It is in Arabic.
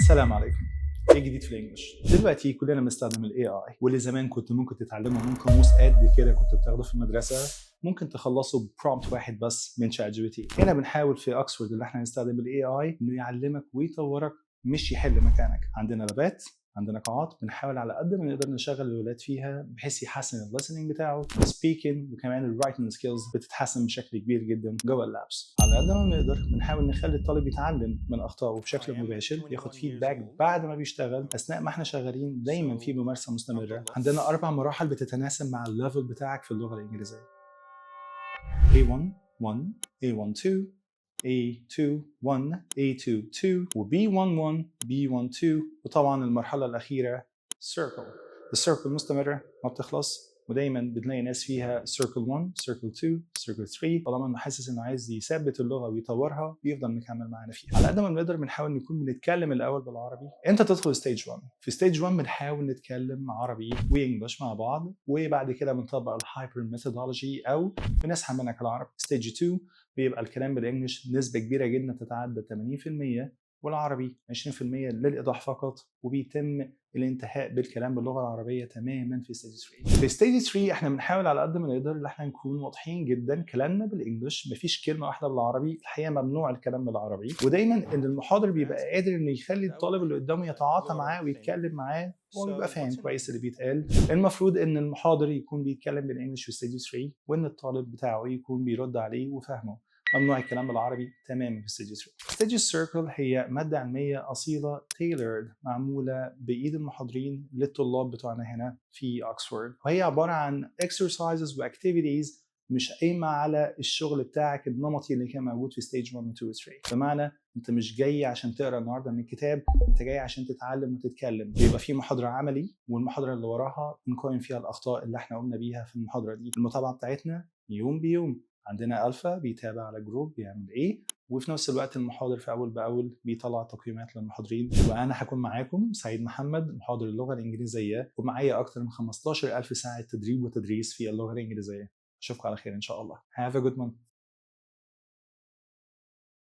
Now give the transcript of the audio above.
السلام عليكم. ايه جديد في الانجليش؟ دلوقتي كلنا بنستخدم الاي اي، واللي زمان كنت ممكن تتعلمه من قاموس قد كده كنت بتاخده في المدرسه، ممكن تخلصه ببرومبت واحد بس من شات جي بي تي. هنا بنحاول في اوكسفورد اللي احنا نستخدم الاي اي انه يعلمك ويطورك مش يحل مكانك. عندنا لابات، عندنا قاعات بنحاول على قد ما نقدر نشغل الولاد فيها بحيث يحسن الليسننج بتاعه، السبيكنج، وكمان الرايتنج سكيلز بتتحسن بشكل كبير جدا جوه اللابس. على قد ما نقدر بنحاول نخلي الطالب يتعلم من اخطائه بشكل مباشر، ياخد فيدباك بعد ما بيشتغل. اثناء ما احنا شغالين دايما في ممارسه مستمره. عندنا 4 مراحل بتتناسب مع الليفل بتاعك في اللغه الانجليزيه: A1 1 A1 2 A2 1 A2 2 و B1 1 B1 2، وطبعا المرحلة الأخيرة Circle. السيركل مستمرة ما بتخلص، ودايما بنلاقي ناس فيها Circle 1 Circle 2 Circle 3. طالما انه حاسس انه عايز يثبت اللغة ويطورها بيفضل مكمل معانا فيها. على قد ما بنقدر بنحاول نكون بنتكلم الأول بالعربي. انت تدخل ستيج 1. في ستيج 1 بنحاول نتكلم عربي وانجلش مع بعض، وبعد كده بنطبق الهايبر ميثودولوجي او بنسحب منك العربي. ستيج 2 بيبقى الكلام بالانجلش نسبه كبيره جدا تتعدى 80%، والعربي 20% للايضاح فقط، وبيتم الانتهاء بالكلام باللغه العربيه تماما في ستيج 3. في ستيج 3 احنا بنحاول على قد ما نقدر ان احنا نكون واضحين جدا، كلامنا بالانجلش مفيش كلمه واحده بالعربي. الحقيقه ممنوع الكلام بالعربي، ودايما ان المحاضر بيبقى قادر انه يخلي الطالب اللي قدامه يتعاطى معاه ويتكلم معاه، هو بيبقى فاهم كويس اللي بيتقال. المفروض ان المحاضر يكون بيتكلم بالانجلش في ستيج 3، وان الطالب بتاعه يكون بيرد عليه وفاهمه. ممنوع الكلام بالعربي تماما في ستيج 3. ستيج السيركل هي ماده علميه اصيله تailored، معموله بايد المحاضرين للطلاب بتوعنا هنا في اوكسفورد، وهي عباره عن exercises واكتيفيتيز مش قايمه على الشغل بتاعك النمطي اللي كان موجود في ستيج 1 و 2 و 3. بمعنى انت مش جاي عشان تقرا النهارده من الكتاب، انت جاي عشان تتعلم وتتكلم. بيبقى في محاضره عملي، والمحاضره اللي وراها بنقيم فيها الاخطاء اللي احنا قمنا بيها في المحاضره دي. المتابعه بتاعتنا يوم بيوم. عندنا الفا بيتابع على جروب بيعمل ايه، وفي نفس الوقت المحاضر في اول باول بيطلع تقييمات للمحاضرين. وانا هكون معاكم سعيد محمد، محاضر اللغه الانجليزيه، ومعايا اكثر من 15,000 ساعه تدريب وتدريس في اللغه الانجليزيه. اشوفكم على خير ان شاء الله. Have a good month.